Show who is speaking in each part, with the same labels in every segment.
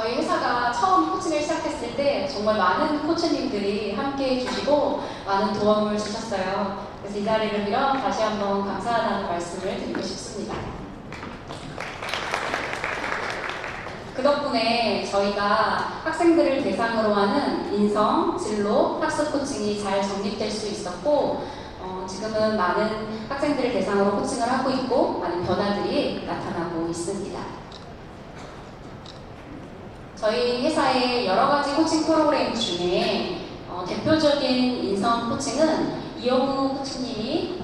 Speaker 1: 저희 회사가 처음 코칭을 시작했을 때 정말 많은 코치님들이 함께 해주시고 많은 도움을 주셨어요. 그래서 이 자리를 빌어 다시 한번 감사하다는 말씀을 드리고 싶습니다. 그 덕분에 저희가 학생들을 대상으로 하는 인성, 진로, 학습 코칭이 잘 정립될 수 있었고 지금은 많은 학생들을 대상으로 코칭을 하고 있고 많은 변화들이 나타나고 있습니다. 저희 회사의 여러 가지 코칭 프로그램 중에 대표적인 인성 코칭은 이영우 코치님이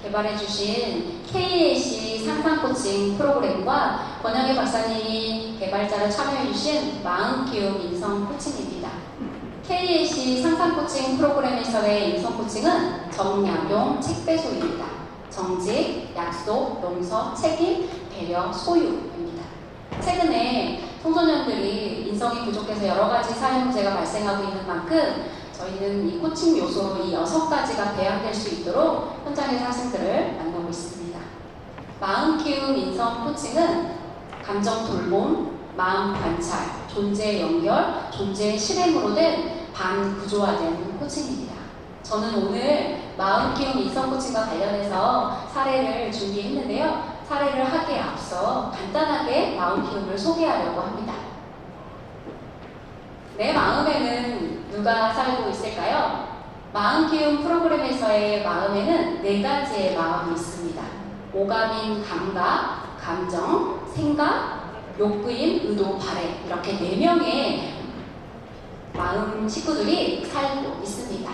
Speaker 1: 개발해주신 KAC 상상 코칭 프로그램과 권영희 박사님이 개발자로 참여해주신 마음 키움 인성 코칭입니다. KAC 상상 코칭 프로그램에서의 인성 코칭은 정약용, 책배소입니다. 정직, 약속, 용서, 책임, 배려, 소유입니다. 최근에 청소년들이 인성이 부족해서 여러 가지 사회 문제가 발생하고 있는 만큼 저희는 이 코칭 요소로 이 6가지가 배양될 수 있도록 현장에서 학생들을 만나고 있습니다. 마음 키움 인성 코칭은 감정 돌봄, 마음 관찰, 존재 연결, 존재 실행으로 된 반구조화된 코칭입니다. 저는 오늘 마음 키움 인성 코칭과 관련해서 사례를 준비했는데요. 사례를 하기에 앞서 간단하게 마음 키움을 소개하려고 합니다. 내 마음에는 누가 살고 있을까요? 마음 키움 프로그램에서의 마음에는 4가지의 마음이 있습니다. 오감인 감각, 감정, 생각, 욕구인 의도, 바램 이렇게 4명의 마음 식구들이 살고 있습니다.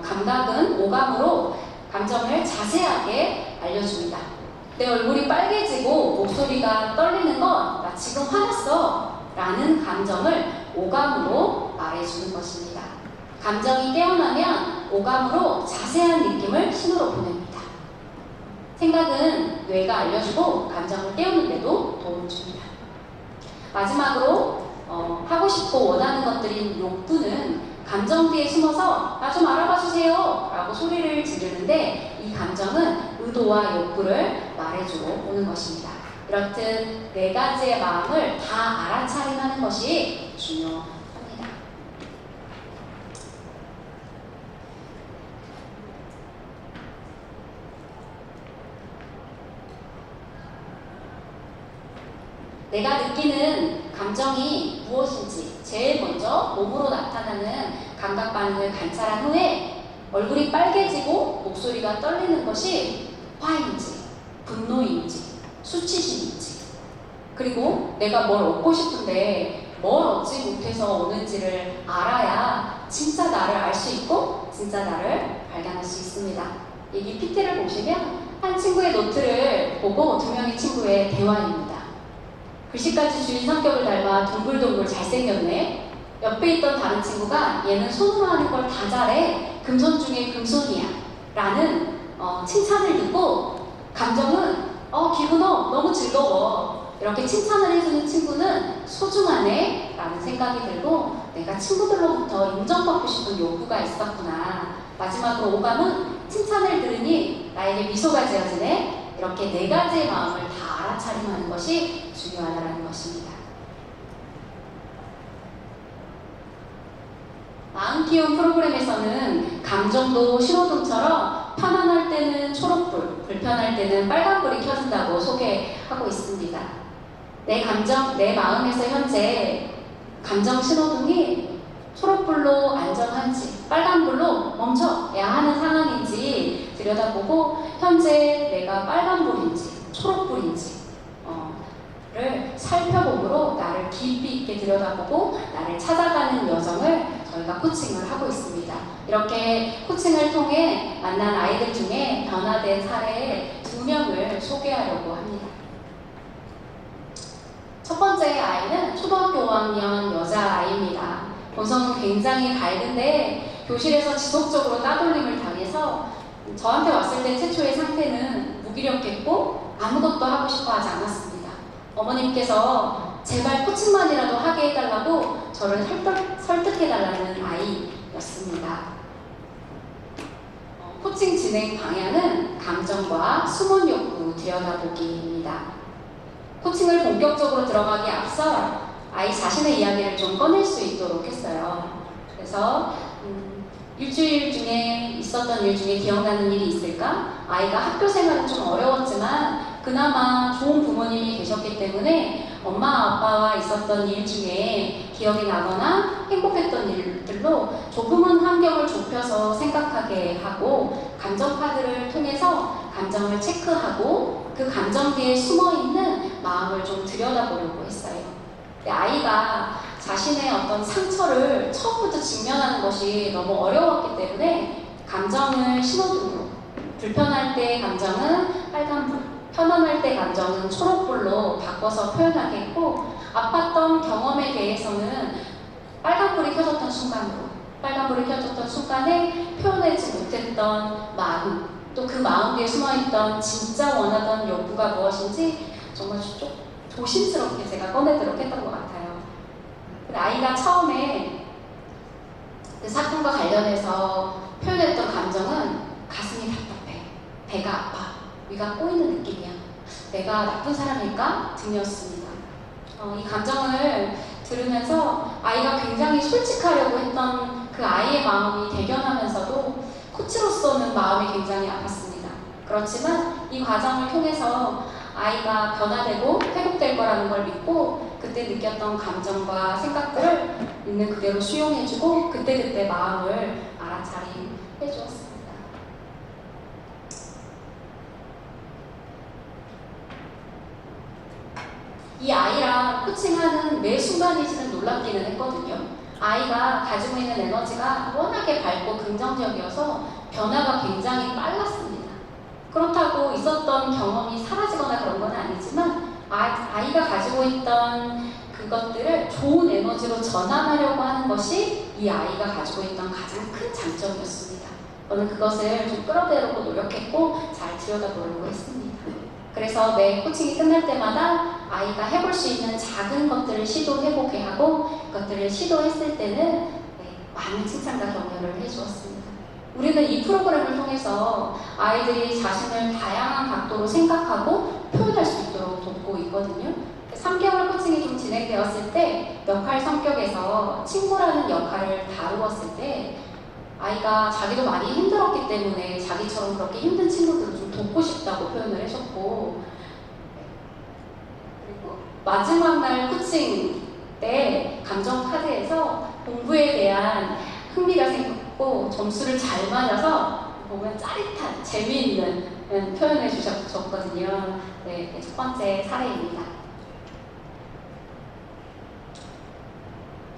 Speaker 1: 감각은 오감으로 감정을 자세하게 알려줍니다. 내 얼굴이 빨개지고 목소리가 떨리는 건 나 지금 화났어 라는 감정을 오감으로 말해주는 것입니다. 감정이 깨어나면 오감으로 자세한 느낌을 신호로 보냅니다. 생각은 뇌가 알려주고 감정을 깨우는 데도 도움을 줍니다. 마지막으로 하고 싶고 원하는 것들인 욕구는 감정 뒤에 숨어서 나 좀 알아봐 주세요 라고 소리를 지르는데 이 감정은 의도와 욕구를 말해주러 오는 것입니다. 이렇듯 4가지의 마음을 다 알아차림하는 것이 중요합니다. 내가 느끼는 감정이 무엇인지 제일 먼저 몸으로 나타나는 감각 반응을 관찰한 후에 얼굴이 빨개지고 목소리가 떨리는 것이 화인지, 분노인지, 수치심인지, 그리고 내가 뭘 얻고 싶은데 뭘 얻지 못해서 오는지를 알아야 진짜 나를 알 수 있고 진짜 나를 발견할 수 있습니다. 여기 PT를 보시면 한 친구의 노트를 보고 2명의 친구의 대화입니다. 글씨까지 주인 성격을 닮아 동글동글 잘생겼네. 옆에 있던 다른 친구가 얘는 손으로 하는 걸 다 잘해. 금손 중에 금손이야. 라는 칭찬을 듣고 감정은 기분어 너무 즐거워. 이렇게 칭찬을 해주는 친구는 소중하네 라는 생각이 들고 내가 친구들로부터 인정받고 싶은 욕구가 있었구나. 마지막으로 오감은 칭찬을 들으니 나에게 미소가 지어지네. 이렇게 4가지의 마음을 다 알아차림하는 것이 중요하다는 것입니다. 마음 키움 프로그램에서는 감정도 신호등처럼 편안할 때는 초록불, 불편할 때는 빨간불이 켜진다고 소개하고 있습니다. 내 마음에서 현재 감정 신호등이 초록불로 안정한지 빨간불로 멈춰야 하는 상황인지 들여다보고 현재 내가 빨간불인지 초록불인지 를 살펴보므로 나를 깊이 있게 들여다보고 나를 찾아가는 여정을 저희가 코칭을 하고 있습니다. 이렇게 코칭을 통해 만난 아이들 중에 변화된 사례 2명을 소개하려고 합니다. 첫 번째 아이는 초등학교 5학년 여자아이입니다. 본성은 굉장히 밝은데 교실에서 지속적으로 따돌림을 당해서 저한테 왔을 때 최초의 상태는 무기력했고 아무것도 하고 싶어 하지 않았습니다. 어머님께서 제발 코칭만이라도 하게 해달라고 저를 설득해달라는 아이였습니다. 코칭 진행 방향은 감정과 숨은 욕구 들여다보기입니다. 코칭을 본격적으로 들어가기 앞서 아이 자신의 이야기를 좀 꺼낼 수 있도록 했어요. 그래서 일주일 중에 있었던 일 중에 기억나는 일이 있을까? 아이가 학교 생활은 좀 어려웠지만 그나마 좋은 부모님이 계셨기 때문에 엄마 아빠와 있었던 일 중에 기억이 나거나 행복했던 일들로 조금은 환경을 좁혀서 생각하게 하고 감정 카드를 통해서 감정을 체크하고 그 감정 뒤에 숨어있는 마음을 좀 들여다보려고 했어요. 근데 아이가 자신의 어떤 상처를 처음부터 직면하는 것이 너무 어려웠기 때문에 감정을 신호등으로, 불편할 때 감정은 빨간불, 편안할 때 감정은 초록불로 바꿔서 표현하게 했고, 아팠던 경험에 대해서는 빨간불이 켜졌던 순간에 표현하지 못했던 마음, 또 그 마음 뒤에 숨어있던 진짜 원하던 욕구가 무엇인지 정말 조심스럽게 제가 꺼내도록 했던 것 같아요. 아이가 처음에 그 사건과 관련해서 표현했던 감정은 가슴이 답답해, 배가 아파, 위가 꼬이는 느낌이야, 내가 나쁜 사람일까 등이었습니다. 이 감정을 들으면서 아이가 굉장히 솔직하려고 했던 그 아이의 마음이 대견하면서도 코치로서는 마음이 굉장히 아팠습니다. 그렇지만 이 과정을 통해서 아이가 변화되고 회복될 거라는 걸 믿고 그때 느꼈던 감정과 생각들을 있는 그대로 수용해주고 그때그때 마음을 알아차림 해주었습니다. 이 아이랑 코칭하는 매 순간이 놀랍기는 했거든요. 아이가 가지고 있는 에너지가 워낙에 밝고 긍정적이어서 변화가 굉장히 빨랐습니다. 그렇다고 있었던 경험이 사라지거나 그런 건 아니지만 아이가 가지고 있던 그것들을 좋은 에너지로 전환하려고 하는 것이 이 아이가 가지고 있던 가장 큰 장점이었습니다. 저는 그것을 좀 끌어내려고 노력했고 잘 들여다보려고 했습니다. 그래서 매 코칭이 끝날 때마다 아이가 해볼 수 있는 작은 것들을 시도해보게 하고 그것들을 시도했을 때는 많은 칭찬과 격려를 해주었습니다. 우리는 이 프로그램을 통해서 아이들이 자신을 다양한 각도로 생각하고 표현할 수 있도록 돕고 있거든요. 3개월 코칭이 좀 진행되었을 때 역할 성격에서 친구라는 역할을 다루었을 때 아이가 자기도 많이 힘들었기 때문에 자기처럼 그렇게 힘든 친구들을 좀 돕고 싶다고 표현을 하셨고, 그리고 마지막 날 코칭 때 감정 카드에서 공부에 대한 흥미가 생겼고 점수를 잘 맞아서 보면 짜릿한, 재미있는 표현을 주셨거든요. 네, 첫 번째 사례입니다.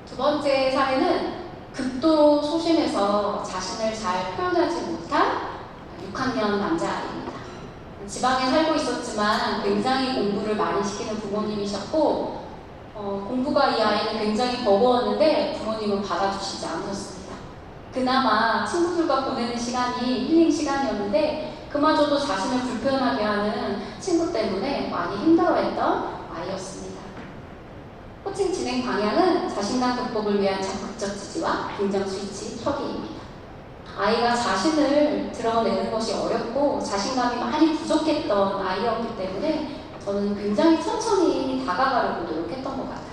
Speaker 1: 두 번째 사례는 극도로 소심해서 자신을 잘 표현하지 못한 6학년 남자아이입니다. 지방에 살고 있었지만 굉장히 공부를 많이 시키는 부모님이셨고 공부가 이 아이는 굉장히 버거웠는데 부모님은 받아주시지 않으셨습니다. 그나마 친구들과 보내는 시간이 힐링 시간이었는데 그마저도 자신을 불편하게 하는 친구 때문에 많이 힘들어했던 아이였습니다. 코칭 진행 방향은 자신감 극복을 위한 적극적 지지와 긍정 스위치 혁이입니다. 아이가 자신을 드러내는 것이 어렵고 자신감이 많이 부족했던 아이였기 때문에 저는 굉장히 천천히 다가가려고 노력했던 것 같아요.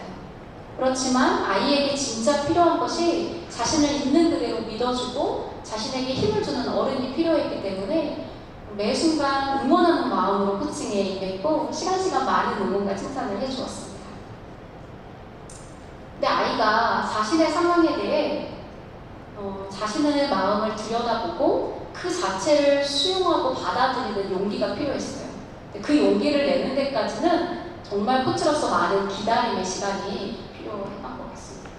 Speaker 1: 그렇지만 아이에게 진짜 필요한 것이 자신을 있는 그대로 믿어주고 자신에게 힘을 주는 어른이 필요했기 때문에 매 순간 응원하는 마음으로 코칭에 임했고 시간 많은 응원과 칭찬을 해주었습니다. 근데 아이가 자신의 상황에 대해 자신의 마음을 들여다보고 그 자체를 수용하고 받아들이는 용기가 필요했어요. 그 용기를 내는 데까지는 정말 코치로서 많은 기다림의 시간이 필요했던 것 같습니다.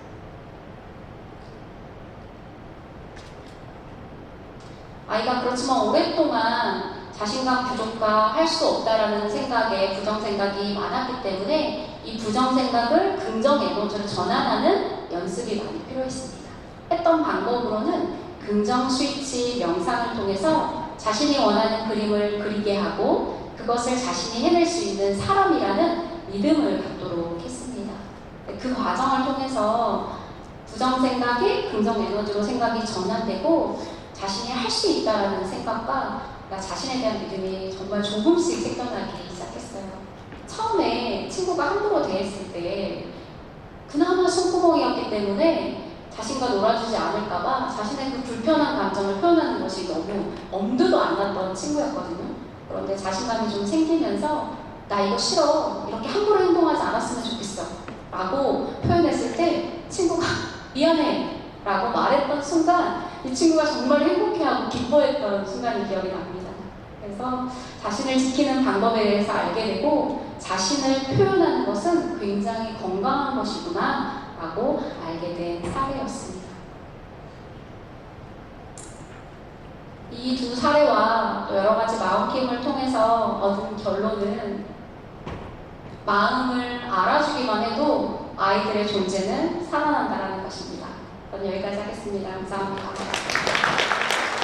Speaker 1: 아이가 그렇지만 오랫동안 자신감 부족과 할 수 없다라는 생각에 부정생각이 많았기 때문에 이 부정생각을 긍정 에너지로 전환하는 연습이 많이 필요했습니다. 했던 방법으로는 긍정 스위치 명상을 통해서 자신이 원하는 그림을 그리게 하고 그것을 자신이 해낼 수 있는 사람이라는 믿음을 갖도록 했습니다. 그 과정을 통해서 부정생각이 긍정 에너지로 생각이 전환되고 자신이 할 수 있다는 생각과 자신에 대한 믿음이 정말 조금씩 생겨나기 시작했어요. 처음에 친구가 함부로 대했을 때 그나마 숨구멍이었기 때문에 자신과 놀아주지 않을까봐 자신의 그 불편한 감정을 표현하는 것이 너무 엄두도 안 났던 친구였거든요. 그런데 자신감이 좀 생기면서 나 이거 싫어, 이렇게 함부로 행동하지 않았으면 좋겠어 라고 표현했을 때 친구가 미안해 라고 말했던 순간 이 친구가 정말 행복해하고 기뻐했던 순간이 기억이 납니다. 그래서 자신을 지키는 방법에 대해서 알게 되고 자신을 표현하는 것은 굉장히 건강한 것이구나 라고 알게 된 사례였습니다. 이 두 사례와 또 여러 가지 마음킴을 통해서 얻은 결론은 마음을 알아주기만 해도 아이들의 존재는 살아난다는 것입니다. 저는 여기까지 하겠습니다. 감사합니다.